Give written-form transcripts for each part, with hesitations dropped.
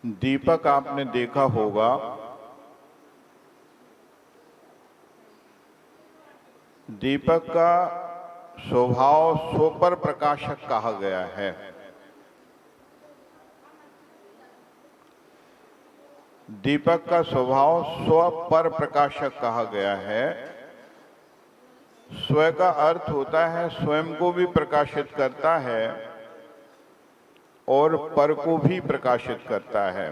दीपक आपने देखा होगा, दीपक का स्वभाव स्वपर प्रकाशक कहा गया है। दीपक का स्वभाव स्वपर प्रकाशक कहा गया है। स्व का अर्थ होता है स्वयं को भी प्रकाशित करता है और पर को भी प्रकाशित करता है।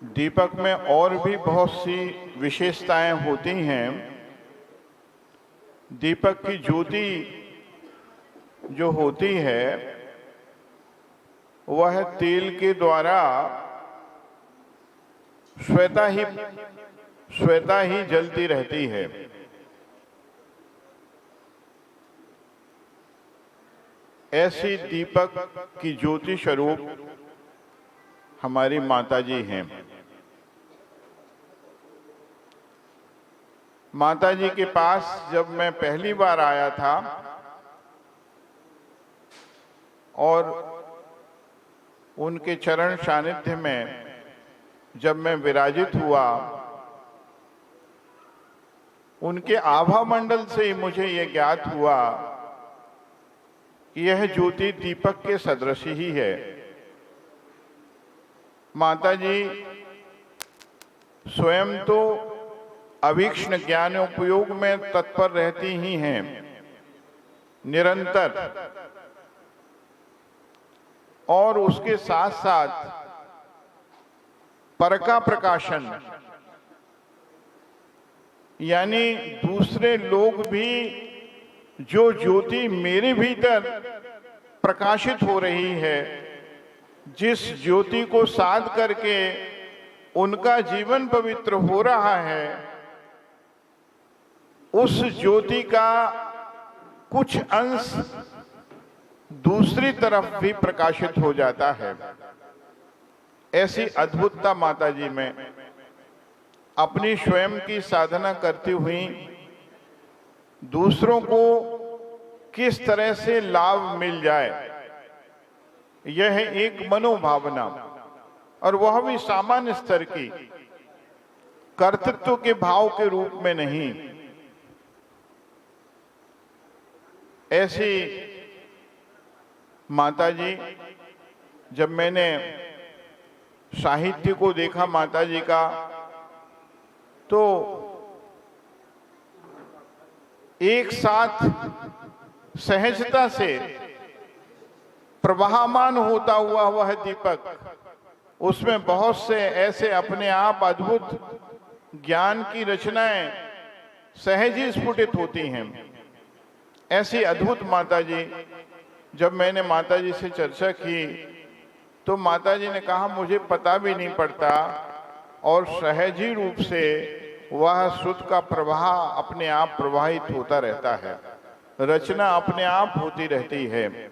दीपक में और भी बहुत सी विशेषताएं होती हैं। दीपक की ज्योति जो होती है वह तेल के द्वारा स्वतः ही जलती रहती है। ऐसी दीपक की ज्योति स्वरूप हमारी माताजी हैं। माताजी के पास जब मैं पहली बार आया था और उनके चरण सानिध्य में जब मैं विराजित हुआ, उनके आभा मंडल से ही मुझे यह ज्ञात हुआ कि यह ज्योति दीपक के सदृश ही है। माताजी स्वयं तो अवीक्षण ज्ञान उपयोग में तत्पर रहती ही हैं निरंतर, और उसके साथ साथ पर का प्रकाशन, यानी दूसरे लोग भी जो ज्योति मेरे भीतर प्रकाशित हो रही है, जिस ज्योति को साध करके उनका जीवन पवित्र हो रहा है, उस ज्योति का कुछ अंश दूसरी तरफ भी प्रकाशित हो जाता है। ऐसी अद्भुतता माताजी में अपनी स्वयं की साधना करती हुई दूसरों को किस तरह से लाभ मिल जाए, यह एक मनोभावना, और वह भी सामान्य स्तर की, कर्तृत्व के भाव के रूप में नहीं। ऐसी माताजी, जब मैंने साहित्य को देखा माताजी का, तो एक साथ सहजता से प्रवाहमान होता हुआ वह दीपक, उसमें बहुत से ऐसे अपने आप अद्भुत ज्ञान की रचनाएं सहज ही स्फुटित होती हैं। ऐसी अद्भुत माताजी, जब मैंने माताजी से चर्चा की तो माताजी ने कहा मुझे पता भी नहीं पड़ता, और सहज ही रूप से वह शुद्ध का प्रवाह अपने आप प्रवाहित होता रहता है, रचना अपने आप होती रहती है।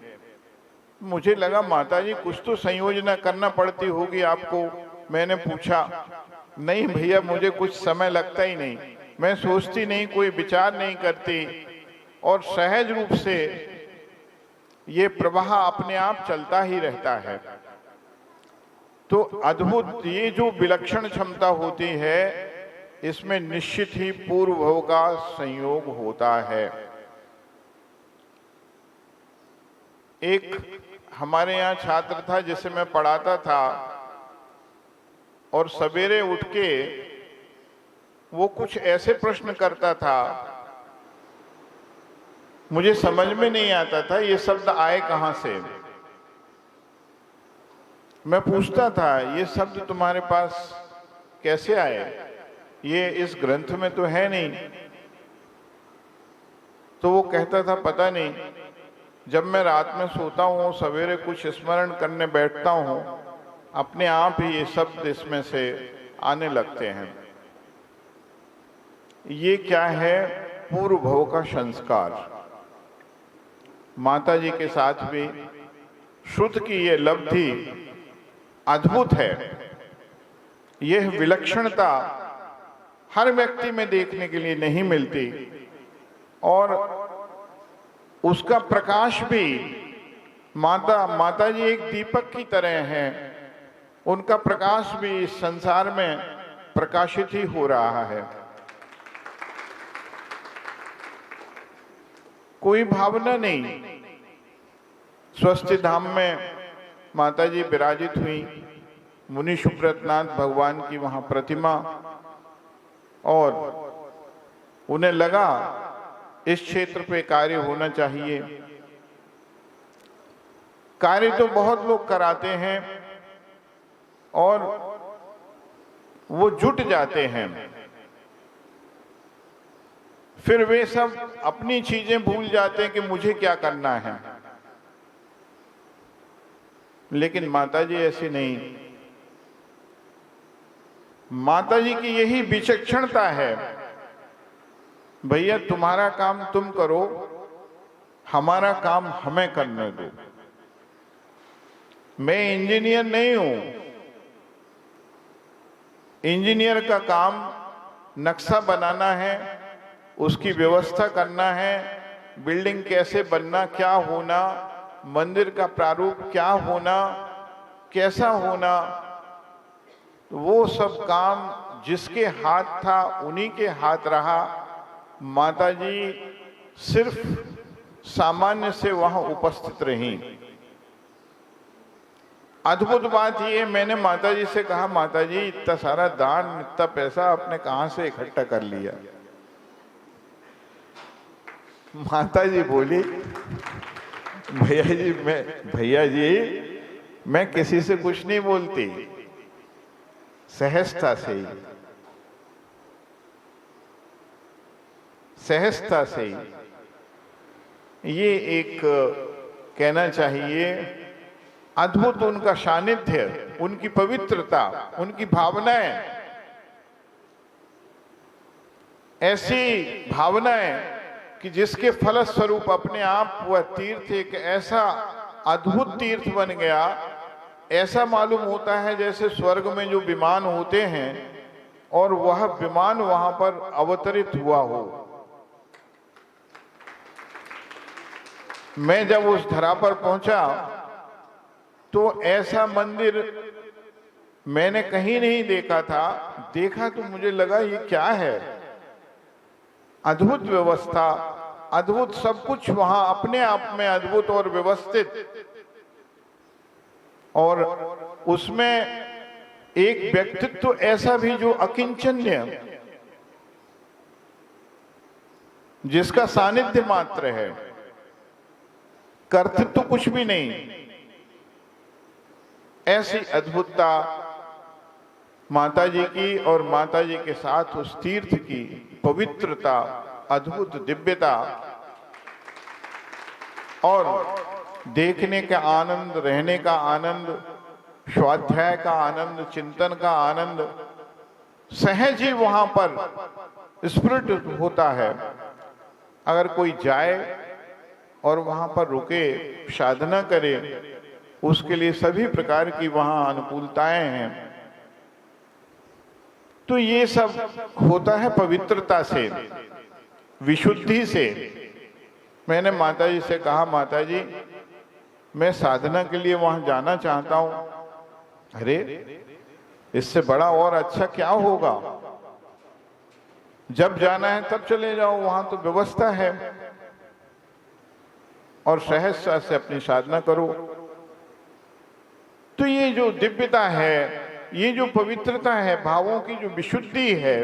मुझे लगा माताजी कुछ तो संयोजना करना पड़ती होगी आपको। मैंने पूछा, नहीं भैया, मुझे कुछ समय लगता ही नहीं, मैं सोचती नहीं, कोई विचार नहीं करती, और सहज रूप से ये प्रवाह अपने आप चलता ही रहता है। तो अद्भुत ये जो विलक्षण क्षमता होती है, इसमें निश्चित ही पूर्व भव का संयोग होता है। एक हमारे यहाँ छात्र था जिसे मैं पढ़ाता था, और सवेरे उठ के वो कुछ ऐसे प्रश्न करता था, मुझे समझ में नहीं आता था ये शब्द आए कहाँ से। मैं पूछता था, ये शब्द तुम्हारे पास कैसे आए, ये इस ग्रंथ में तो है नहीं। तो वो कहता था, पता नहीं, जब मैं रात में सोता हूँ, सवेरे कुछ स्मरण करने बैठता हूँ, अपने आप ही ये शब्द इसमें से आने लगते हैं। ये क्या है? पूर्व भव का संस्कार। माता जी के साथ भी शुद्ध की ये लब्धि अद्भुत है। यह विलक्षणता हर व्यक्ति में देखने के लिए नहीं मिलती, और उसका प्रकाश भी माता जी एक दीपक की तरह हैं, उनका प्रकाश भी इस संसार में प्रकाशित ही हो रहा है। कोई भावना नहीं। स्वस्थ धाम में माता जी विराजित हुई, मुनि सुब्रतनाथ भगवान की वहां प्रतिमा, और उन्हें लगा इस क्षेत्र पे कार्य होना चाहिए। कार्य तो बहुत लोग कराते हैं और वो जुट जाते हैं, फिर वे सब अपनी चीजें भूल जाते हैं कि मुझे क्या करना है। लेकिन माता जी ऐसी नहीं। माता जी की यही विचक्षणता है, भैया तुम्हारा काम तुम करो, हमारा काम हमें करने दो। मैं इंजीनियर नहीं हूं। इंजीनियर का काम नक्शा बनाना है, उसकी व्यवस्था करना है, बिल्डिंग कैसे बनना, क्या होना, मंदिर का प्रारूप क्या होना, कैसा होना, वो सब काम जिसके हाथ था उन्हीं के हाथ रहा। माता जी सिर्फ सामान्य से वहां उपस्थित रहीं। अद्भुत बात ये, मैंने माता जी से कहा, माता जी इतना सारा दान, इतना पैसा आपने कहां से इकट्ठा कर लिया? माता जी बोली, भैया जी मैं किसी से कुछ नहीं बोलती, सहजता से ही, सहजता से ही। ये एक कहना चाहिए अद्भुत उनका सानिध्य, उनकी पवित्रता, उनकी भावनाएं, ऐसी भावनाएं कि जिसके फलस्वरूप अपने आप वह तीर्थ एक ऐसा अद्भुत तीर्थ बन गया। ऐसा मालूम होता है जैसे स्वर्ग में जो विमान होते हैं और वह विमान वहां पर अवतरित हुआ हो। मैं जब उस धरा पर पहुंचा तो ऐसा मंदिर मैंने कहीं नहीं देखा था। देखा तो मुझे लगा ये क्या है, अद्भुत व्यवस्था, अद्भुत सब कुछ वहां अपने आप में अद्भुत और व्यवस्थित, और उसमें एक व्यक्तित्व ऐसा भी जो अकिंचन्य, जिसका सानिध्य मात्र है, कर्तृत्व तो कुछ भी नहीं। ऐसी अद्भुतता माता जी की और माता जी के साथ उस तीर्थ की पवित्रता, अद्भुत दिव्यता, और देखने का आनंद, रहने का आनंद, स्वाध्याय का आनंद, चिंतन का आनंद सहज ही वहां पर स्फुरित होता है। अगर कोई जाए और वहां पर रुके, साधना करे, उसके लिए सभी प्रकार की वहां अनुकूलताएं हैं। तो ये सब होता है पवित्रता से, विशुद्धि से। मैंने माता जी से कहा, माता जी मैं साधना के लिए वहां जाना चाहता हूं। अरे इससे बड़ा और अच्छा क्या होगा, जब जाना है तब चले जाओ, वहां तो व्यवस्था है, और सहजता से अपनी साधना करो। तो ये जो दिव्यता है, ये जो पवित्रता है, भावों की जो विशुद्धि है,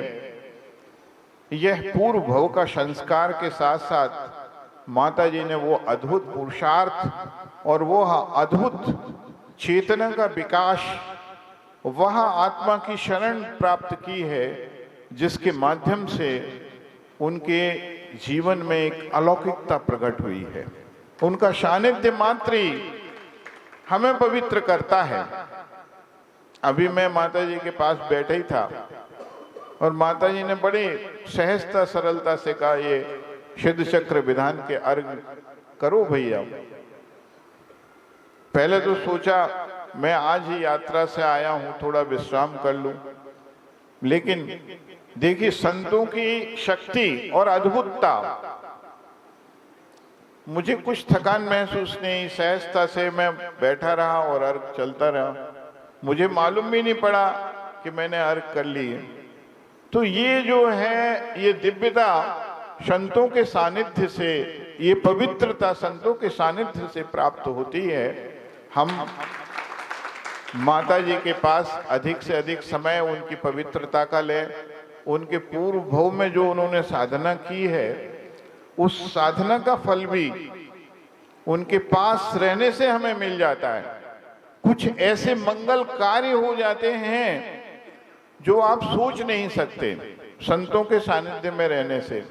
यह पूर्व भव का संस्कार के साथ साथ माता जी ने वो अद्भुत पुरुषार्थ और वो अद्भुत चेतना का विकास, वह आत्मा की शरण प्राप्त की है, जिसके माध्यम से उनके जीवन में एक अलौकिकता प्रकट हुई है। उनका सानिध्य मात्र ही हमें पवित्र करता है। अभी मैं माता जी के पास बैठा ही था और माता जी ने बड़े सहजता सरलता से कहा, ये सिद्ध चक्र विधान के अर्घ करो भैया। पहले तो सोचा मैं आज ही यात्रा से आया हूं, थोड़ा विश्राम कर लूं, लेकिन देखिए संतों की शक्ति और अद्भुतता। मुझे कुछ थकान महसूस नहीं, सहजता से मैं बैठा रहा और अर्घ चलता रहा। मुझे मालूम भी नहीं पड़ा कि मैंने अर्घ कर ली है। तो ये जो है, ये दिव्यता संतों के सानिध्य से, ये पवित्रता संतों के सानिध्य से प्राप्त होती है। हम माता जी के पास अधिक से अधिक समय उनकी पवित्रता का लें। उनके पूर्व भव में जो उन्होंने साधना की है, उस साधना का फल भी उनके पास रहने से हमें मिल जाता है। कुछ ऐसे मंगल कार्य हो जाते हैं जो आप सोच नहीं सकते संतों के सानिध्य में रहने से।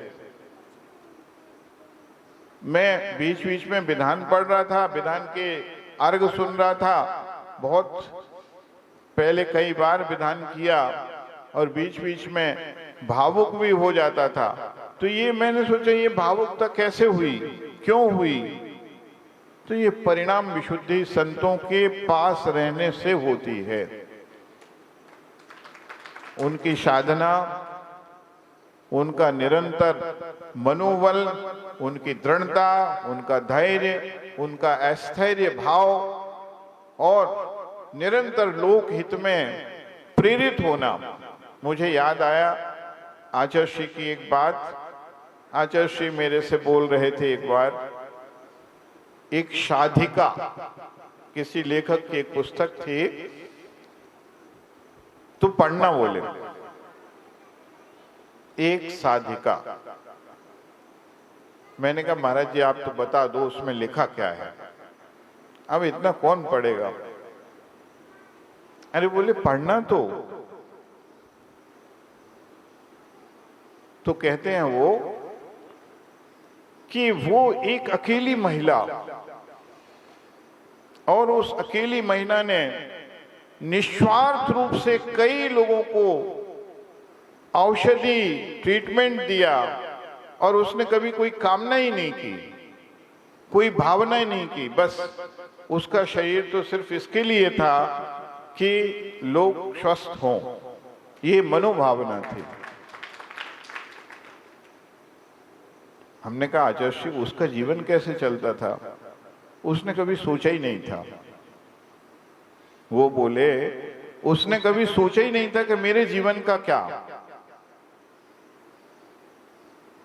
मैं बीच बीच में विधान पढ़ रहा था, विधान के अर्घ सुन रहा था। बहुत पहले कई बार विधान किया और बीच बीच में भावुक भी हो जाता था। तो ये मैंने सोचा, ये भावुकता कैसे हुई, क्यों हुई? तो ये परिणाम विशुद्धि संतों के पास रहने से होती है। उनकी साधना, उनका निरंतर मनोबल, उनकी दृढ़ता, उनका धैर्य, उनका स्थैर्य भाव और निरंतर लोक हित में प्रेरित होना। मुझे याद आया आचार्य श्री की एक बात। आचार्य श्री मेरे से बोल रहे थे एक बार, एक साधिका, किसी लेखक की एक पुस्तक थी, तो पढ़ना बोले। एक साधिका। मैंने कहा महाराज जी आप तो बता दो उसमें लिखा क्या है, अब इतना कौन पढ़ेगा? अरे बोले पढ़ना तो कहते हैं वो कि वो एक अकेली महिला, और उस अकेली महिला ने निस्वार्थ रूप से कई लोगों को औषधि ट्रीटमेंट दिया, और उसने कभी कोई कामना ही नहीं की, कोई भावना ही नहीं की। बस उसका शरीर तो सिर्फ इसके लिए था कि लोग स्वस्थ हों, ये मनोभावना थी। हमने कहा आचार्य श्री उसका जीवन कैसे चलता था? उसने कभी सोचा ही नहीं था। वो बोले उसने कभी सोचा ही नहीं था कि मेरे जीवन का क्या,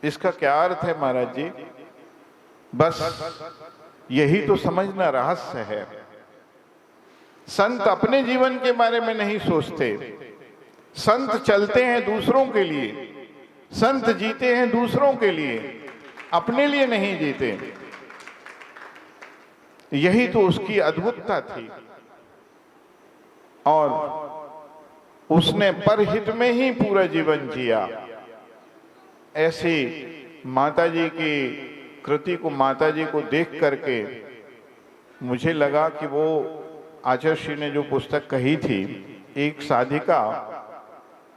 इसका क्या अर्थ है महाराज जी? बस यही तो समझना रहस्य है। संत अपने जीवन के बारे में नहीं सोचते, संत चलते हैं दूसरों के लिए, संत जीते हैं दूसरों के लिए, अपने लिए नहीं जीते। यही तो उसकी अद्भुतता थी, और उसने परहित में ही पूरा जीवन जिया। ऐसी माताजी की कृति को, माताजी को देख करके मुझे लगा कि वो आचार्य श्री ने जो पुस्तक कही थी, एक साधिका,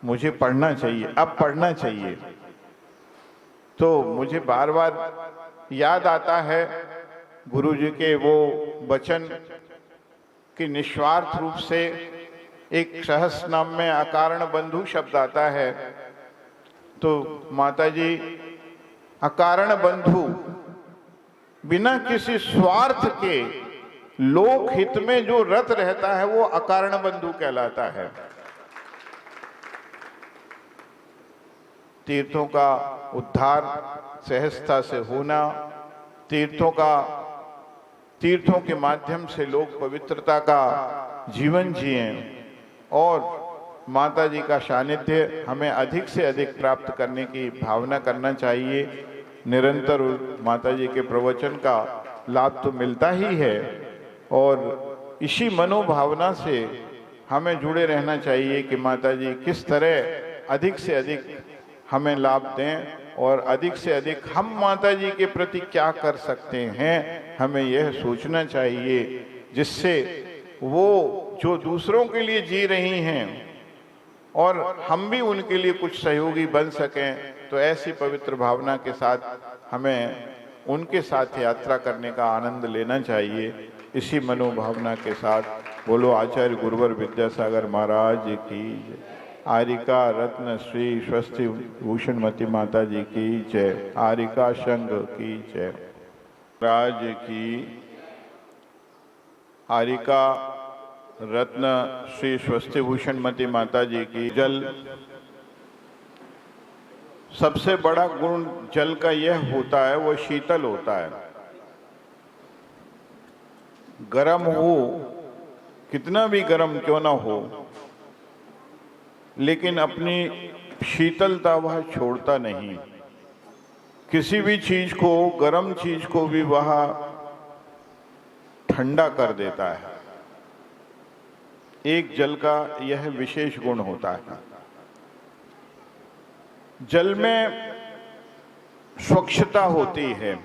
मुझे पढ़ना चाहिए, अब पढ़ना चाहिए। तो मुझे बार बार याद आता है गुरु जी के वो वचन कि निस्वार्थ रूप से, एक सहस्र नाम में अकारण बंधु शब्द आता है, तो माताजी अकारण बंधु, बिना किसी स्वार्थ के लोक हित में जो रत रहता है वो अकारण बंधु कहलाता है। तीर्थों का उद्धार सहजता से होना, तीर्थों के माध्यम से लोग पवित्रता का जीवन जिएं, और माता जी का सानिध्य हमें अधिक से अधिक प्राप्त करने की भावना करना चाहिए। निरंतर माता जी के प्रवचन का लाभ तो मिलता ही है, और इसी मनोभावना से हमें जुड़े रहना चाहिए कि माता जी किस तरह अधिक से अधिक हमें लाभ दें, और अधिक से अधिक हम माता जी के प्रति क्या कर सकते हैं, हमें यह सोचना चाहिए, जिससे वो जो दूसरों के लिए जी रही हैं और हम भी उनके लिए कुछ सहयोगी बन सकें, तो ऐसी पवित्र भावना के साथ हमें उनके साथ यात्रा करने का आनंद लेना चाहिए। इसी मनोभावना के साथ बोलो आचार्य गुरुवर विद्यासागर महाराज की जय। आरिका रत्न श्री स्वस्ति भूषणमती माता जी की जय। आरिका संघ की जय। राज की हारिका रत्न श्री स्वस्तिभूषण मती माता जी की जल, सबसे बड़ा गुण जल का यह होता है वो शीतल होता है। गरम हो, कितना भी गरम क्यों ना हो, लेकिन अपनी शीतलता वह छोड़ता नहीं। किसी भी चीज को, गरम चीज को भी वह ठंडा कर देता है। एक जल का यह विशेष गुण होता है। जल में स्वच्छता होती है,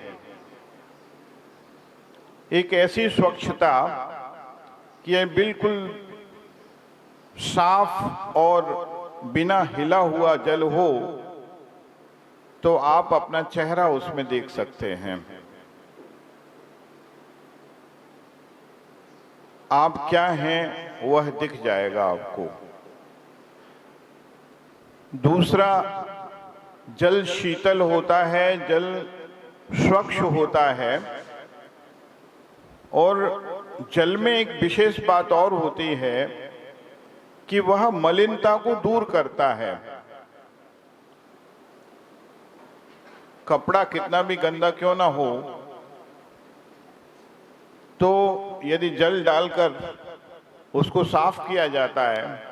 एक ऐसी स्वच्छता कि यह बिल्कुल साफ और बिना हिला हुआ जल हो तो आप अपना चेहरा उसमें देख सकते हैं। आप क्या हैं वह दिख जाएगा आपको। दूसरा, जल शीतल होता है, जल स्वच्छ होता है, और जल में एक विशेष बात और होती है कि वह मलिनता को दूर करता है। कपड़ा कितना भी गंदा क्यों ना हो, तो यदि जल डालकर उसको साफ किया जाता है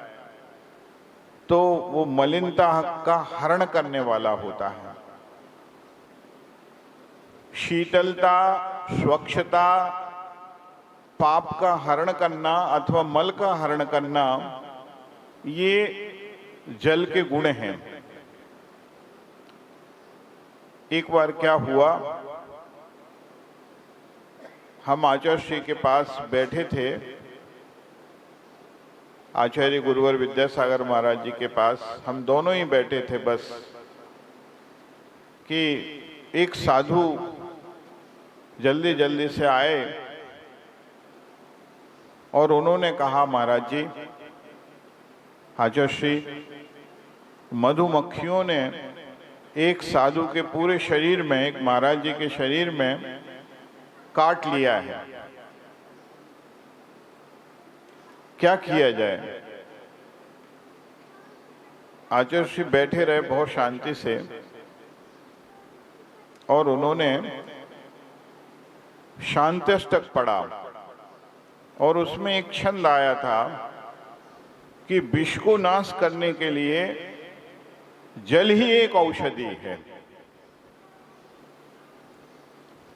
तो वो मलिनता का हरण करने वाला होता है। शीतलता, स्वच्छता, पाप का हरण करना अथवा मल का हरण करना, ये जल के गुण हैं। एक बार क्या हुआ, हम आचार्य श्री के पास बैठे थे, आचार्य गुरुवर विद्यासागर महाराज जी के पास हम दोनों ही बैठे थे बस, कि एक साधु जल्दी जल्दी से आए और उन्होंने कहा, महाराज जी, आचार्य श्री, मधुमक्खियों ने एक साधु के पूरे शरीर में, एक महाराज जी के शरीर में काट लिया है, क्या किया जाए। आचार्य श्री बैठे रहे बहुत शांति से, और उन्होंने शांत्यष्टक पढ़ा, और उसमें एक छंद आया था कि विष को नाश करने के लिए जल ही एक औषधि है।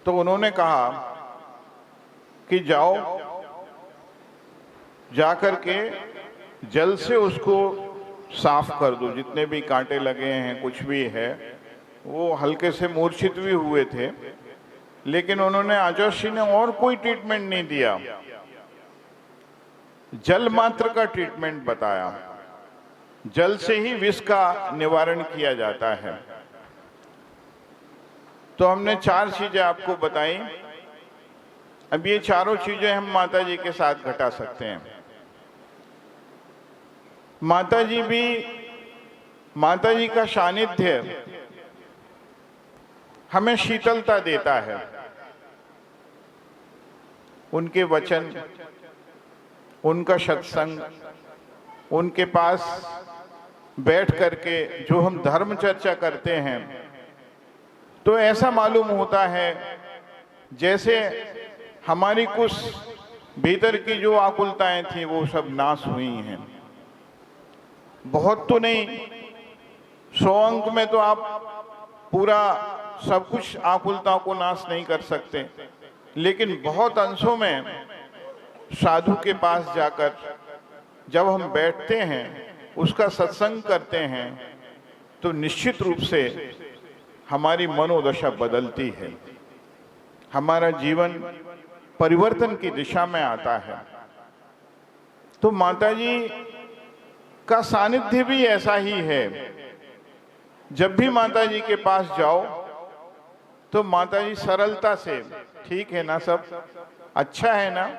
तो उन्होंने कहा कि जाओ, जाकर के जल से उसको साफ कर दो, जितने भी कांटे लगे हैं, कुछ भी है। वो हल्के से मूर्छित भी हुए थे, लेकिन उन्होंने, आचार्य श्री ने और कोई ट्रीटमेंट नहीं दिया, जल मात्र का ट्रीटमेंट बताया। जल से ही विष का निवारण किया जाता है। तो हमने 4 चीजें आपको बताई। अब ये चारों चीजें हम माता जी के साथ घटा सकते हैं। माता जी भी, माता जी का सानिध्य हमें शीतलता देता है। उनके वचन, उनका सत्संग, उनके पास बैठ करके जो हम धर्म चर्चा करते हैं, तो ऐसा मालूम होता है जैसे हमारी कुछ भीतर की जो आकुलताएं थी वो सब नाश हुई हैं। बहुत तो नहीं, 100 अंक में तो आप पूरा सब कुछ आकुलताओं को नाश नहीं कर सकते, लेकिन बहुत अंशों में साधु के पास जाकर जब हम बैठते हैं, उसका सत्संग करते हैं, तो निश्चित रूप से हमारी मनोदशा बदलती है, हमारा जीवन परिवर्तन की दिशा में आता है। तो माता जी का सानिध्य भी ऐसा ही है। जब भी माता जी के पास जाओ तो माता जी सरलता से, ठीक है ना, सब अच्छा है ना,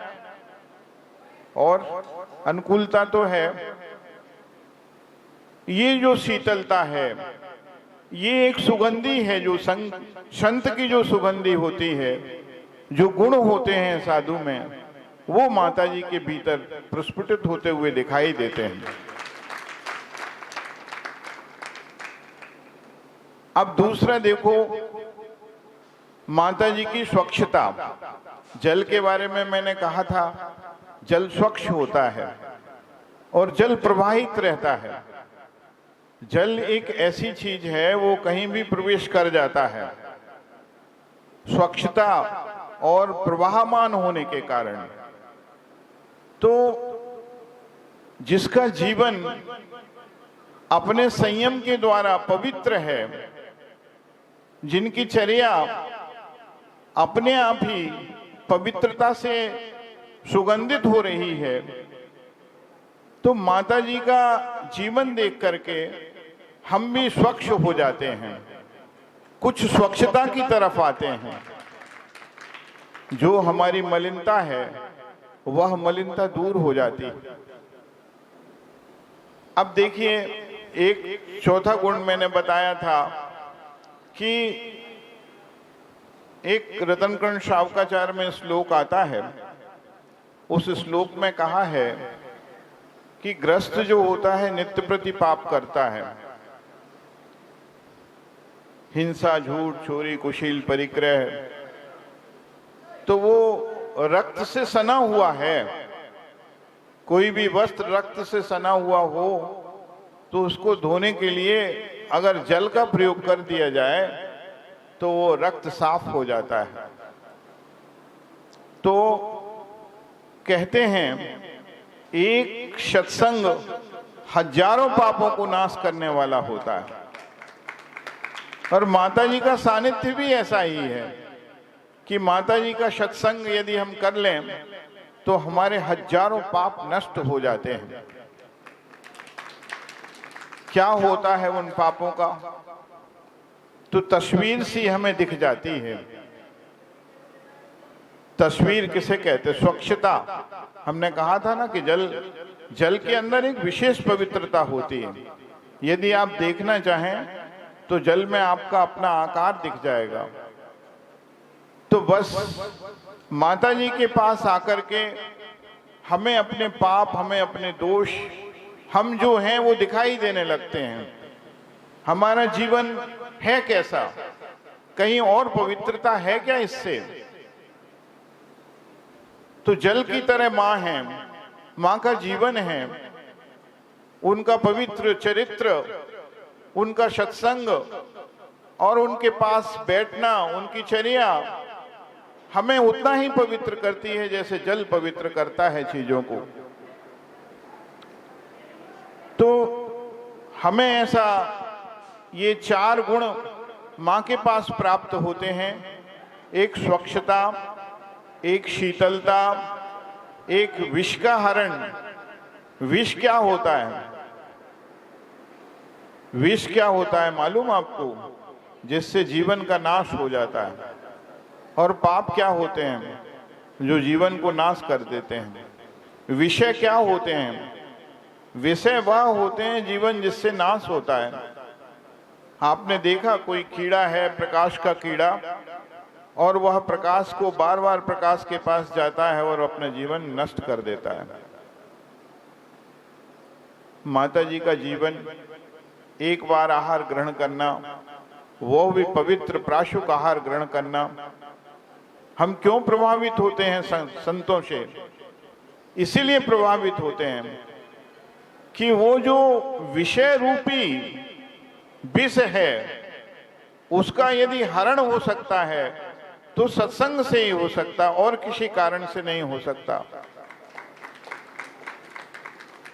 और अनुकूलता तो है। ये जो शीतलता है, ये एक सुगंधी है, जो संत की जो सुगंधी होती है, जो गुण होते हैं साधु में, वो माता जी के भीतर प्रस्फुटित होते हुए दिखाई देते हैं। अब दूसरा देखो, माता जी की स्वच्छता। जल के बारे में मैंने कहा था, जल स्वच्छ होता है और जल प्रवाहित रहता है। जल एक ऐसी चीज है, वो कहीं भी प्रवेश कर जाता है। स्वच्छता और प्रवाहमान होने के कारण, तो जिसका जीवन अपने संयम के द्वारा पवित्र है, जिनकी चर्या अपने आप ही पवित्रता से सुगंधित हो रही है, तो माता जी का जीवन देख करके हम भी स्वच्छ हो जाते हैं, कुछ स्वच्छता की तरफ आते हैं। जो हमारी मलिनता है, वह मलिनता दूर हो जाती है। अब देखिए, एक चौथा गुण मैंने बताया था कि एक रतनकर्ण शावकाचार्य में श्लोक आता है। उस श्लोक में कहा है कि ग्रस्त जो होता है नित्य प्रति पाप करता है, हिंसा, झूठ, चोरी, कुशील, परिग्रह, तो वो रक्त से सना हुआ है। कोई भी वस्त्र रक्त से सना हुआ हो तो उसको धोने के लिए अगर जल का प्रयोग कर दिया जाए तो वो रक्त साफ हो जाता है। तो कहते हैं, एक सत्संग हजारों पापों को नाश करने वाला होता है। और माता जी का सानिध्य भी ऐसा ही है कि माता जी का सत्संग यदि हम कर लें तो हमारे हजारों पाप नष्ट हो जाते हैं। क्या होता है उन पापों का, तो तस्वीर सी हमें दिख जाती है। तस्वीर किसे कहते? स्वच्छता। हमने कहा था ना कि जल के अंदर एक विशेष पवित्रता होती है। यदि आप देखना चाहें तो जल में आपका अपना आकार दिख जाएगा। तो बस माता जी के पास आकर के हमें अपने पाप, हमें अपने दोष, हम जो हैं वो दिखाई देने लगते हैं। हमारा जीवन है कैसा, कहीं और पवित्रता है क्या इससे? तो जल की तरह माँ है, माँ का जीवन है, उनका पवित्र चरित्र, उनका सत्संग और उनके पास बैठना, उनकी चर्या हमें उतना ही पवित्र करती है जैसे जल पवित्र करता है चीजों को। तो हमें ऐसा ये चार गुण माँ के पास प्राप्त होते हैं। एक स्वच्छता, एक शीतलता, एक विष का हरण। विष क्या होता है? विष क्या होता है मालूम आपको? जिससे जीवन का नाश हो जाता है। और पाप क्या होते हैं? जो जीवन को नाश कर देते हैं। विषय क्या होते हैं? विषय वह होते हैं जीवन जिससे नाश होता है। आपने देखा कोई कीड़ा है, प्रकाश का कीड़ा, और वह प्रकाश को बार बार प्रकाश के पास जाता है और अपना जीवन नष्ट कर देता है। माता जी का जीवन एक बार आहार ग्रहण करना, वो भी पवित्र प्राशुक आहार ग्रहण करना। हम क्यों प्रभावित होते हैं संतों से? इसीलिए प्रभावित होते हैं कि वो जो विषय रूपी विष है, उसका यदि हरण हो सकता है तो सत्संग से ही हो सकता, और किसी कारण से नहीं हो सकता।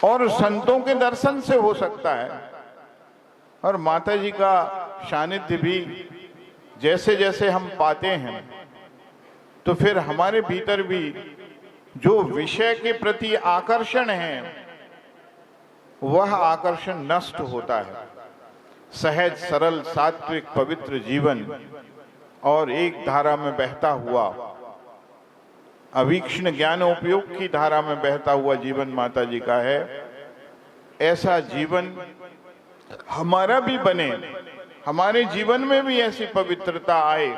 और संतों के दर्शन से हो सकता है। और माता जी का सानिध्य भी जैसे जैसे हम पाते हैं, तो फिर हमारे भीतर भी जो विषय के प्रति आकर्षण है, वह आकर्षण नष्ट होता है। सहज, सरल, सात्विक, पवित्र जीवन और एक धारा में बहता हुआ, अवीक्षण ज्ञानोपयोग की धारा में बहता हुआ जीवन माता जी का है। ऐसा जीवन हमारा भी बने, हमारे जीवन में भी ऐसी पवित्रता आए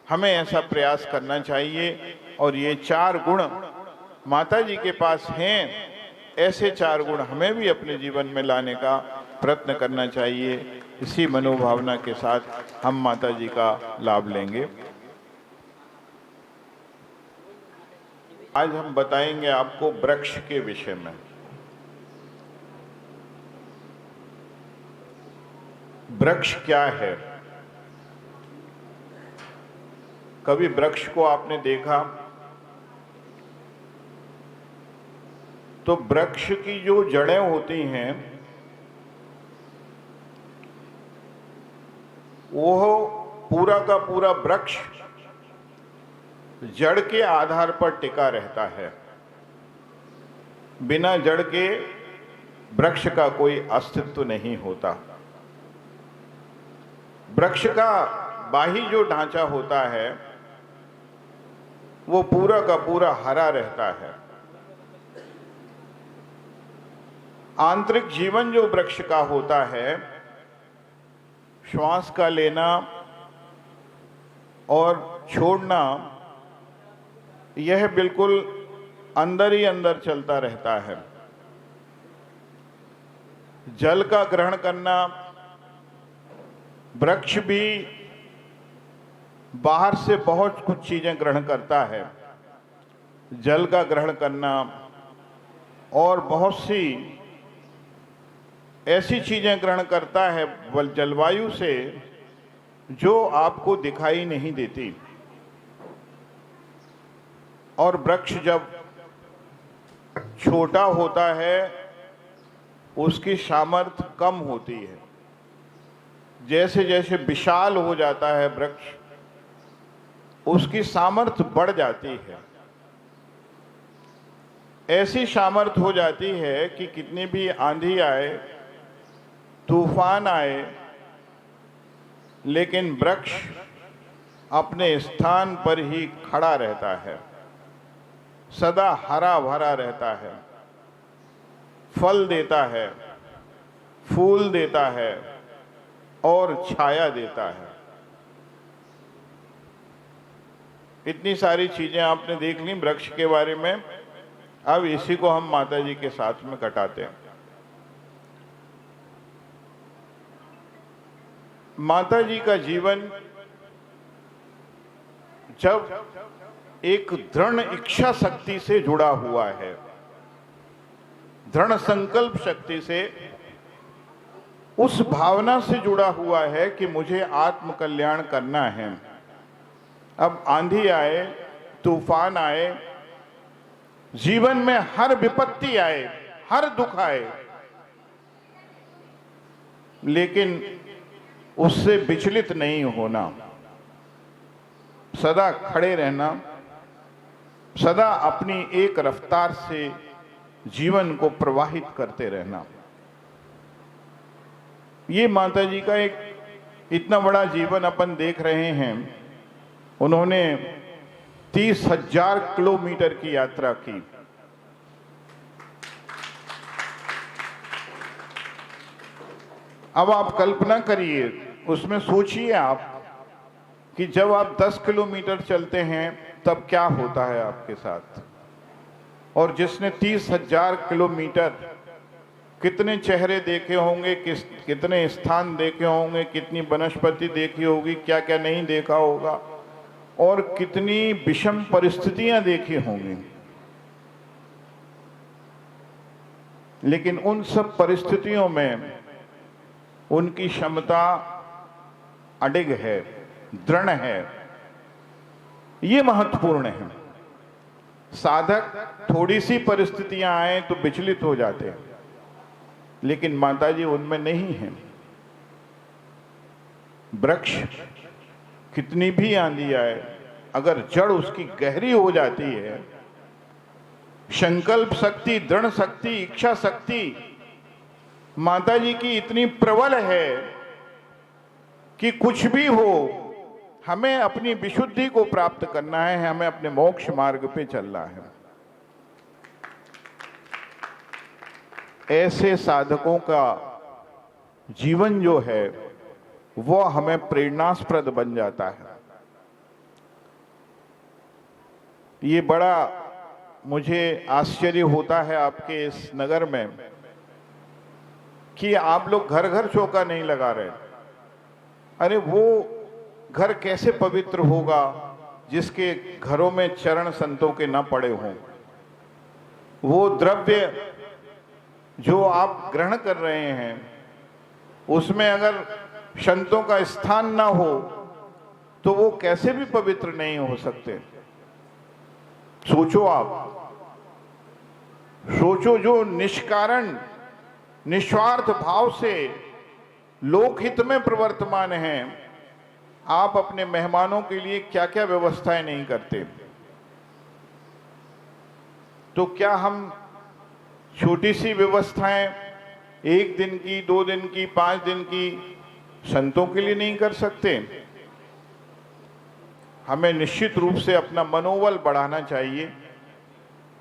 हमें ऐसा प्रयास करना चाहिए और ये 4 गुण माता जी के पास हैं, ऐसे 4 गुण हमें भी अपने जीवन में लाने का प्रयत्न करना चाहिए। इसी मनोभावना के साथ हम माता जी का लाभ लेंगे। आज हम बताएंगे आपको वृक्ष के विषय में। वृक्ष क्या है? कभी वृक्ष को आपने देखा? तो वृक्ष की जो जड़ें होती हैं वो पूरा का पूरा वृक्ष जड़ के आधार पर टिका रहता है। बिना जड़ के वृक्ष का कोई अस्तित्व नहीं होता। वृक्ष का बाह्य जो ढांचा होता है वो पूरा का पूरा हरा रहता है। आंतरिक जीवन जो वृक्ष का होता है, श्वास का लेना और छोड़ना, यह बिल्कुल अंदर ही अंदर चलता रहता है। जल का ग्रहण करना, वृक्ष भी बाहर से बहुत कुछ चीजें ग्रहण करता है। जल का ग्रहण करना और बहुत सी ऐसी चीजें ग्रहण करता है जलवायु से जो आपको दिखाई नहीं देती। और वृक्ष जब छोटा होता है उसकी सामर्थ्य कम होती है। जैसे जैसे विशाल हो जाता है वृक्ष, उसकी सामर्थ्य बढ़ जाती है। ऐसी सामर्थ्य हो जाती है कि कितनी भी आंधी आए, तूफान आए, लेकिन वृक्ष अपने स्थान पर ही खड़ा रहता है, सदा हरा भरा रहता है, फल देता है, फूल देता है और छाया देता है। इतनी सारी चीजें आपने देख ली वृक्ष के बारे में। अब इसी को हम माता जी के साथ में कटाते हैं। माता जी का जीवन जब एक दृढ़ इच्छा शक्ति से जुड़ा हुआ है, दृढ़ संकल्प शक्ति से, उस भावना से जुड़ा हुआ है कि मुझे आत्म कल्याण करना है। अब आंधी आए, तूफान आए, जीवन में हर विपत्ति आए, हर दुख आए, लेकिन उससे विचलित नहीं होना, सदा खड़े रहना, सदा अपनी एक रफ्तार से जीवन को प्रवाहित करते रहना। ये माता जी का एक इतना बड़ा जीवन अपन देख रहे हैं। उन्होंने 30,000 किलोमीटर की यात्रा की। अब आप कल्पना करिए, उसमें सोचिए आप कि जब आप 10 किलोमीटर चलते हैं तब क्या होता है आपके साथ। और जिसने 30,000 किलोमीटर, कितने चेहरे देखे होंगे, कितने स्थान देखे होंगे, कितनी वनस्पति देखी होगी, क्या क्या नहीं देखा होगा, और कितनी विषम परिस्थितियां देखी होंगी। लेकिन उन सब परिस्थितियों में उनकी क्षमता अडिग है, दृढ़ है। ये महत्वपूर्ण है। साधक थोड़ी सी परिस्थितियां आए तो विचलित हो जाते हैं, लेकिन माताजी उनमें नहीं है। वृक्ष कितनी भी आंधी आए, अगर जड़ उसकी गहरी हो जाती है, संकल्प शक्ति, दृढ़ शक्ति, इच्छा शक्ति माताजी की इतनी प्रबल है कि कुछ भी हो, हमें अपनी विशुद्धि को प्राप्त करना है, हमें अपने मोक्ष मार्ग पे चलना है। ऐसे साधकों का जीवन जो है वो हमें प्रेरणास्पद बन जाता है। ये बड़ा मुझे आश्चर्य होता है आपके इस नगर में कि आप लोग घर घर चौका नहीं लगा रहे। अरे वो घर कैसे पवित्र होगा जिसके घरों में चरण संतों के न पड़े हों। वो द्रव्य जो आप ग्रहण कर रहे हैं उसमें अगर संतों का स्थान ना हो तो वो कैसे भी पवित्र नहीं हो सकते। सोचो, आप सोचो, जो निष्कारण निस्वार्थ भाव से लोकहित में प्रवर्तमान हैं, आप अपने मेहमानों के लिए क्या क्या व्यवस्थाएं नहीं करते। तो क्या हम छोटी सी व्यवस्थाएं 1 दिन की, 2 दिन की, 5 दिन की संतों के लिए नहीं कर सकते? हमें निश्चित रूप से अपना मनोबल बढ़ाना चाहिए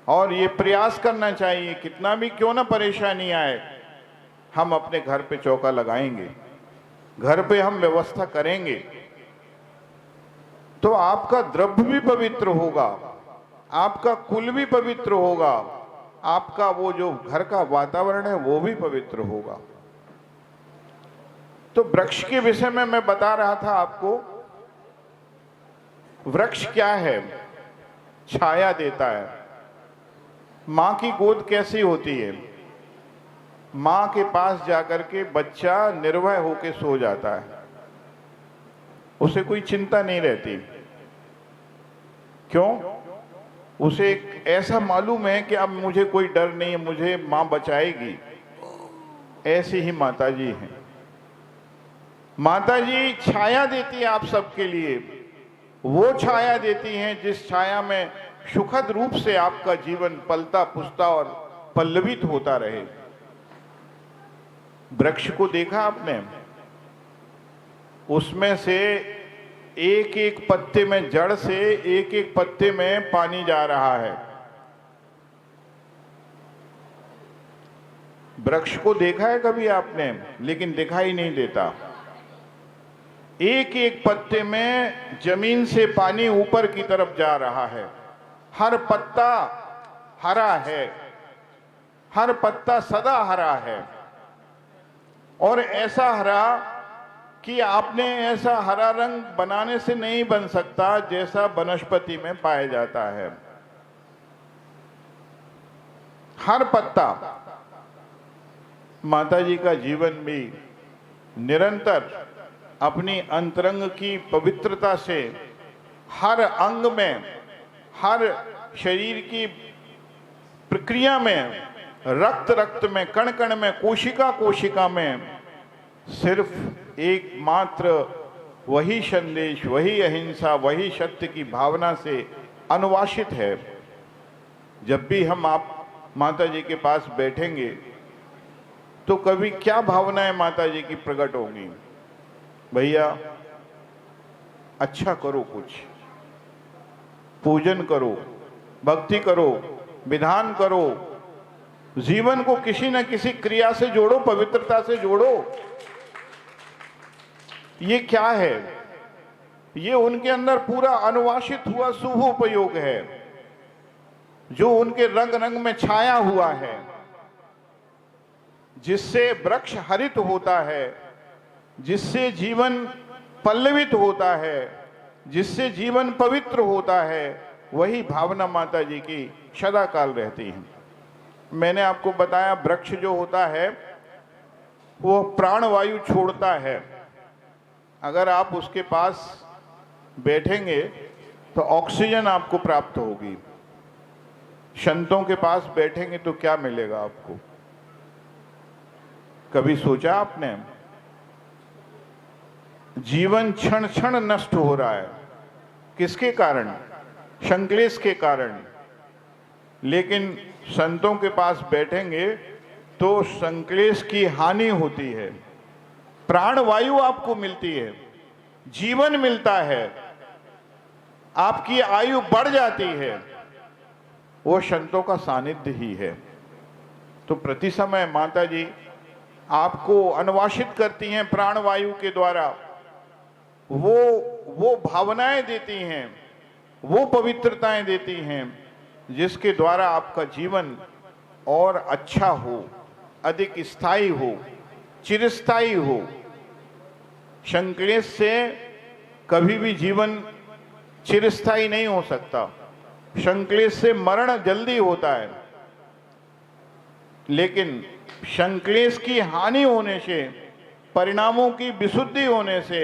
और ये प्रयास करना चाहिए, कितना भी क्यों ना परेशानी आए, हम अपने घर पे चौका लगाएंगे, घर पे हम व्यवस्था करेंगे, तो आपका द्रव्य भी पवित्र होगा, आपका कुल भी पवित्र होगा, आपका वो जो घर का वातावरण है वो भी पवित्र होगा। तो वृक्ष के विषय में मैं बता रहा था आपको। वृक्ष क्या है? छाया देता है। मां की गोद कैसी होती है? मां के पास जाकर के बच्चा निर्भय होकर सो जाता है, उसे कोई चिंता नहीं रहती। क्यों? उसे एक ऐसा मालूम है कि अब मुझे कोई डर नहीं है, मुझे मां बचाएगी। ऐसी ही माता जी हैं। माता जी छाया देती है आप सबके लिए। वो छाया देती हैं जिस छाया में सुखद रूप से आपका जीवन पलता पुसता और पल्लवित होता रहे। वृक्ष को देखा आपने? उसमें से एक एक पत्ते में, जड़ से एक एक पत्ते में पानी जा रहा है। वृक्ष को देखा है कभी आपने? लेकिन दिखाई नहीं देता। एक एक पत्ते में जमीन से पानी ऊपर की तरफ जा रहा है। हर पत्ता हरा है, हर पत्ता सदा हरा है, और ऐसा हरा कि आपने ऐसा हरा रंग बनाने से नहीं बन सकता जैसा वनस्पति में पाया जाता है। हर पत्ता। माता जी का जीवन भी निरंतर अपनी अंतरंग की पवित्रता से हर अंग में, हर शरीर की प्रक्रिया में, रक्त रक्त में, कण कण में, कोशिका कोशिका में सिर्फ एकमात्र वही संदेश, वही अहिंसा, वही सत्य की भावना से अनुवासित है। जब भी हम आप माता जी के पास बैठेंगे तो कभी क्या भावनाएं माता जी की प्रकट होंगी? भैया अच्छा करो, कुछ पूजन करो, भक्ति करो, विधान करो, जीवन को किसी न किसी क्रिया से जोड़ो, पवित्रता से जोड़ो। ये क्या है? ये उनके अंदर पूरा अनुवासित हुआ शुभ उपयोग है, जो उनके रंग रंग में छाया हुआ है, जिससे वृक्ष हरित होता है, जिससे जीवन पल्लवित होता है, जिससे जीवन पवित्र होता है। वही भावना माता जी की सदा काल रहती है। मैंने आपको बताया, वृक्ष जो होता है वो प्राणवायु छोड़ता है। अगर आप उसके पास बैठेंगे तो ऑक्सीजन आपको प्राप्त होगी। संतों के पास बैठेंगे तो क्या मिलेगा आपको? कभी सोचा आपने? जीवन क्षण क्षण नष्ट हो रहा है। किसके कारण? संक्लेश के कारण। लेकिन संतों के पास बैठेंगे तो संक्लेश की हानि होती है, प्राणवायु आपको मिलती है, जीवन मिलता है, आपकी आयु बढ़ जाती है। वो संतों का सानिध्य ही है। तो प्रति समय माता जी आपको अनुवासित करती हैं प्राणवायु के द्वारा। वो भावनाएं देती हैं, वो पवित्रताएं देती हैं जिसके द्वारा आपका जीवन और अच्छा हो, अधिक स्थायी हो, चिरस्थायी हो। संक्लेश से कभी भी जीवन चिरस्थायी नहीं हो सकता। संक्लेश से मरण जल्दी होता है, लेकिन संक्लेश की हानि होने से, परिणामों की विशुद्धि होने से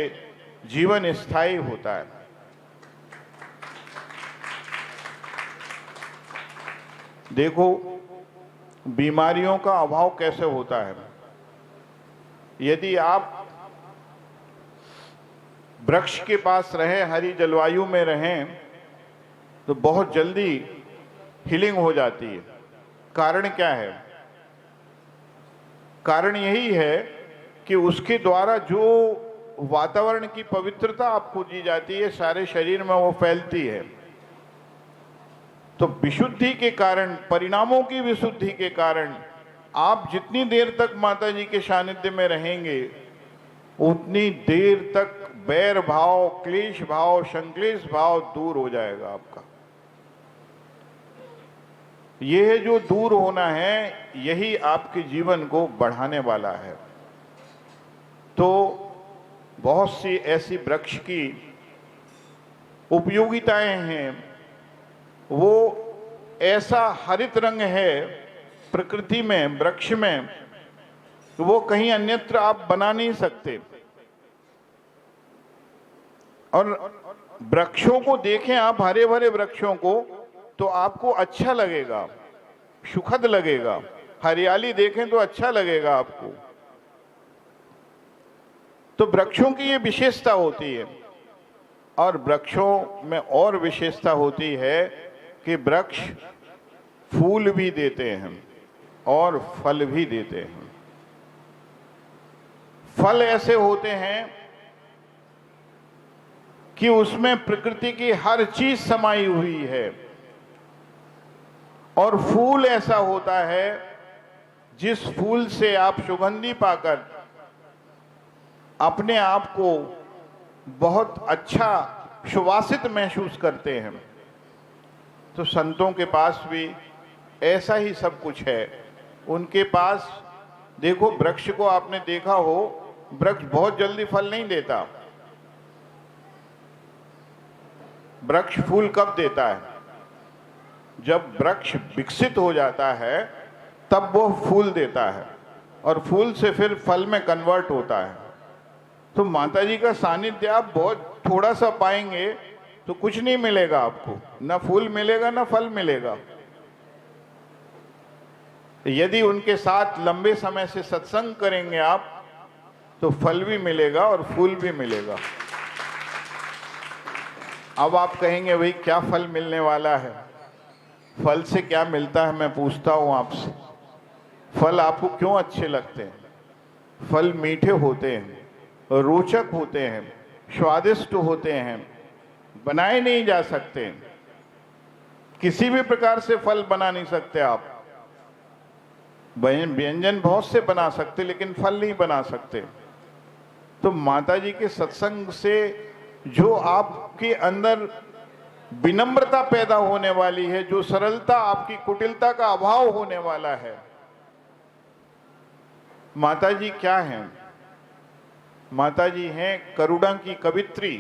जीवन स्थायी होता है। देखो बीमारियों का अभाव कैसे होता है। यदि आप वृक्ष के पास रहें, हरी जलवायु में रहें, तो बहुत जल्दी हीलिंग हो जाती है। कारण क्या है? कारण यही है कि उसके द्वारा जो वातावरण की पवित्रता आपको दी जाती है, सारे शरीर में वो फैलती है। तो विशुद्धि के कारण, परिणामों की विशुद्धि के कारण आप जितनी देर तक माता जी के सानिध्य में रहेंगे, उतनी देर तक बैर भाव, क्लेश भाव, संक्लेश भाव दूर हो जाएगा आपका। यह जो दूर होना है, यही आपके जीवन को बढ़ाने वाला है। तो बहुत सी ऐसी वृक्ष की उपयोगिताएं हैं। वो ऐसा हरित रंग है प्रकृति में, वृक्ष में, वो कहीं अन्यत्र आप बना नहीं सकते। और वृक्षों को देखें आप, हरे भरे वृक्षों को, तो आपको अच्छा लगेगा, सुखद लगेगा। हरियाली देखें तो अच्छा लगेगा आपको। तो वृक्षों की ये विशेषता होती है। और वृक्षों में और विशेषता होती है कि वृक्ष फूल भी देते हैं और फल भी देते हैं। फल ऐसे होते हैं कि उसमें प्रकृति की हर चीज समाई हुई है। और फूल ऐसा होता है जिस फूल से आप सुगंधी पाकर अपने आप को बहुत अच्छा सुवासित महसूस करते हैं। तो संतों के पास भी ऐसा ही सब कुछ है। उनके पास देखो, वृक्ष को आपने देखा हो, वृक्ष बहुत जल्दी फल नहीं देता। वृक्ष फूल कब देता है? जब वृक्ष विकसित हो जाता है तब वो फूल देता है, और फूल से फिर फल में कन्वर्ट होता है। तो माता जी का सानिध्य आप बहुत थोड़ा सा पाएंगे तो कुछ नहीं मिलेगा आपको, ना फूल मिलेगा ना फल मिलेगा। यदि उनके साथ लंबे समय से सत्संग करेंगे आप, तो फल भी मिलेगा और फूल भी मिलेगा। अब आप कहेंगे भाई क्या फल मिलने वाला है, फल से क्या मिलता है? मैं पूछता हूं आपसे, फल आपको क्यों अच्छे लगते हैं? फल मीठे होते हैं, रोचक होते हैं, स्वादिष्ट होते हैं, बनाए नहीं जा सकते। किसी भी प्रकार से फल बना नहीं सकते आप। व्यंजन बहुत से बना सकते, लेकिन फल नहीं बना सकते। तो माता जी के सत्संग से जो आपके अंदर विनम्रता पैदा होने वाली है, जो सरलता, आपकी कुटिलता का अभाव होने वाला है। माता जी क्या हैं? माता जी हैं करुणा की कवित्री,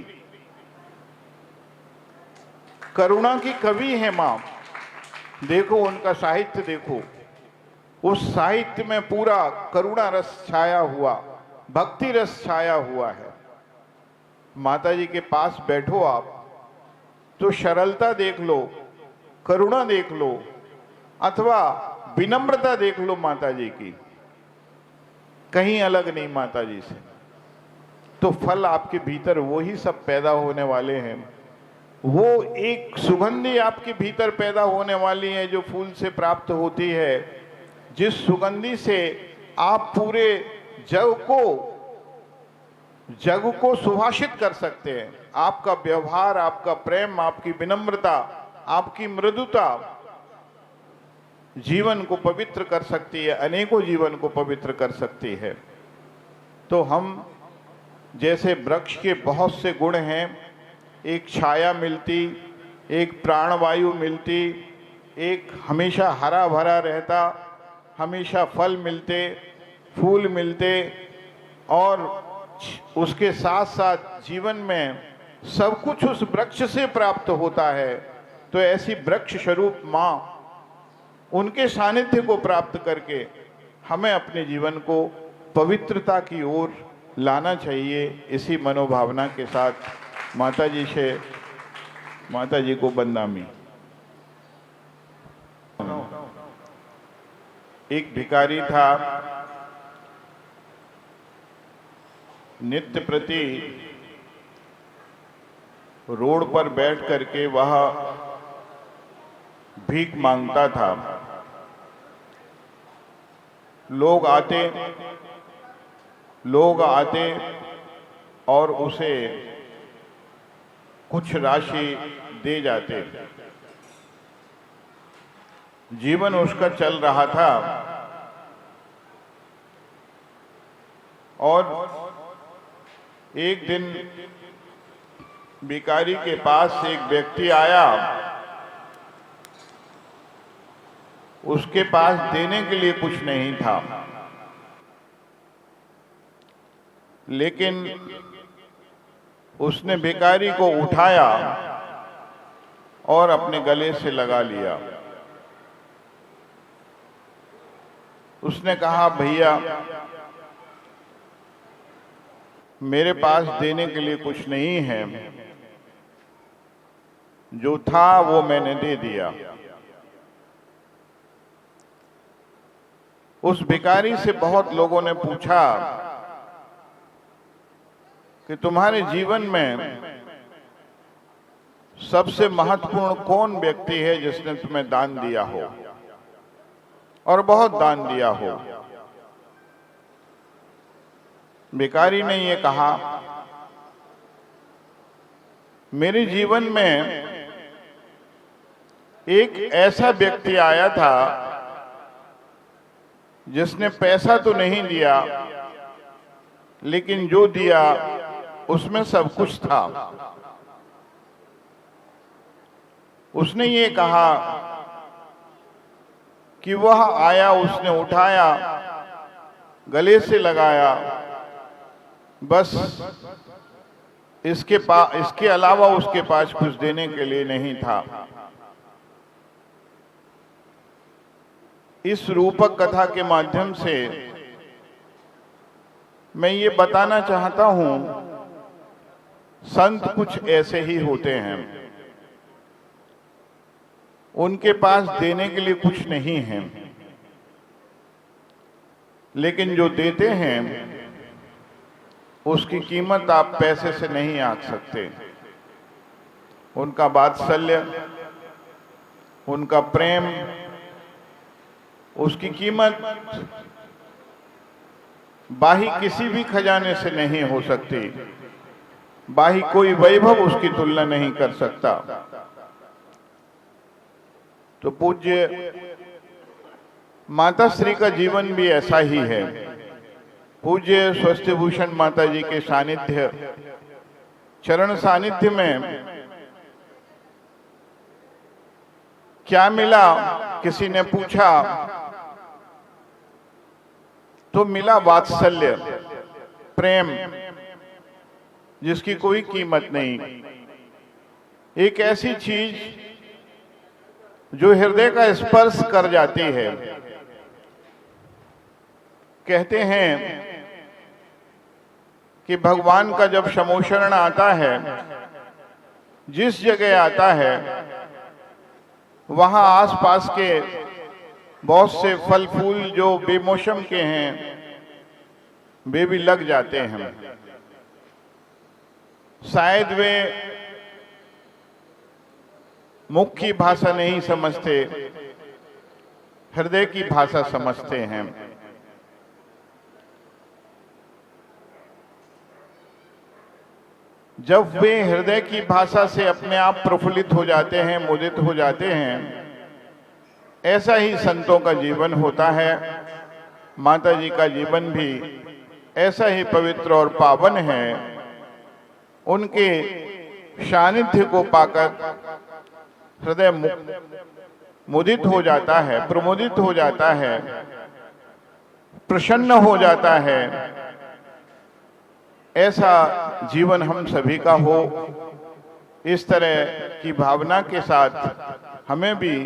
करुणा की कवि है मां। देखो उनका साहित्य देखो, उस साहित्य में पूरा करुणा रस छाया हुआ, भक्ति रस छाया हुआ है। माता जी के पास बैठो आप तो सरलता देख लो, करुणा देख लो, अथवा विनम्रता देख लो माता जी की, कहीं अलग नहीं माता जी से। तो फल आपके भीतर वही सब पैदा होने वाले हैं। वो एक सुगंधी आपके भीतर पैदा होने वाली है जो फूल से प्राप्त होती है, जिस सुगंधी से आप पूरे जग को सुभाषित कर सकते हैं। आपका व्यवहार, आपका प्रेम, आपकी विनम्रता, आपकी मृदुता जीवन को पवित्र कर सकती है, अनेकों जीवन को पवित्र कर सकती है। तो हम जैसे वृक्ष के बहुत से गुण हैं, एक छाया मिलती, एक प्राणवायु मिलती, एक हमेशा हरा भरा रहता, हमेशा फल मिलते, फूल मिलते और उसके साथ साथ जीवन में सब कुछ उस वृक्ष से प्राप्त होता है। तो ऐसी वृक्ष स्वरूप माँ, उनके सानिध्य को प्राप्त करके हमें अपने जीवन को पवित्रता की ओर लाना चाहिए। इसी मनोभावना के साथ माता जी को बंदामी। एक भिखारी था, नित्य प्रति रोड पर बैठ करके वह भीख मांगता था। लोग आते और उसे कुछ राशि दे जाते। जीवन उसका चल रहा था और एक दिन भिखारी के पास एक व्यक्ति आया। उसके पास देने के लिए कुछ नहीं था, लेकिन उसने भिखारी को उठाया और अपने गले से लगा लिया। उसने कहा, भैया मेरे पास देने के लिए कुछ नहीं है, जो था वो मैंने दे दिया। उस भिखारी से बहुत लोगों ने पूछा कि तुम्हारे जीवन में सबसे महत्वपूर्ण कौन व्यक्ति है जिसने तुम्हें दान दिया हो और बहुत दान दिया हो। भिखारी ने ये कहा, मेरे जीवन में एक ऐसा व्यक्ति आया था जिसने पैसा तो नहीं दिया, लेकिन जो दिया उसमें सब कुछ था। उसने ये कहा कि वह आया, उसने उठाया, गले से लगाया, बस इसके अलावा उसके पास कुछ देने के लिए नहीं था। इस रूपक कथा के माध्यम से मैं ये बताना चाहता हूं, संत कुछ ऐसे ही होते हैं। उनके पास देने के लिए कुछ नहीं है, लेकिन जो देते हैं उसकी कीमत आप पैसे से नहीं आंक सकते। उनका वात्सल्य, उनका प्रेम, उसकी कीमत बाही किसी भी खजाने से नहीं हो सकती। बाही कोई वैभव उसकी तुलना नहीं कर सकता। तो पूज्य माता श्री का जीवन भी ऐसा ही है। पूज्य स्वस्थ भूषण माता जी के सानिध्य, चरण सानिध्य में क्या मिला, किसी ने पूछा, तो मिला वात्सल्य, प्रेम, जिसकी कोई कीमत नहीं। एक ऐसी चीज जो हृदय का स्पर्श कर जाती है। कहते हैं कि भगवान का जब समोशरण आता है, जिस जगह आता है वहां आसपास के बहुत से फल फूल जो बेमौसम के हैं वे भी लग जाते हैं। शायद वे मुख की भाषा नहीं समझते, हृदय की भाषा समझते हैं। जब वे हृदय की भाषा से अपने आप प्रफुल्लित हो जाते हैं, मुदित हो जाते हैं, ऐसा ही संतों का जीवन होता है। माता जी का जीवन भी ऐसा ही पवित्र और पावन है। उनके सानिध्य को पाकर हृदय मुदित हो जाता है, प्रमुदित हो जाता है, प्रसन्न हो जाता है। ऐसा जीवन हम सभी का हो, इस तरह की भावना के साथ हमें भी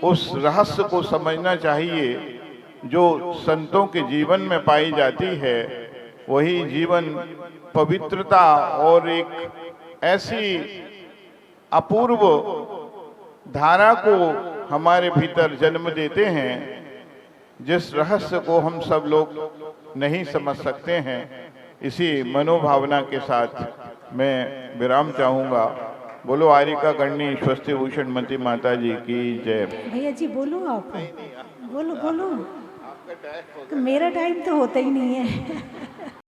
उस रहस्य को समझना चाहिए जो संतों के जीवन में पाई जाती है। वही जीवन पवित्रता और एक ऐसी अपूर्व धारा को हमारे भीतर जन्म देते हैं जिस रहस्य को हम सब लोग नहीं समझ सकते हैं। इसी मनोभावना के साथ मैं विराम चाहूँगा। बोलो आरिका गणनी स्वस्ति भूषण मती माता जी की जय। भैया जी बोलो, आप बोलो बोलो। मेरा टाइम तो होता ही नहीं है।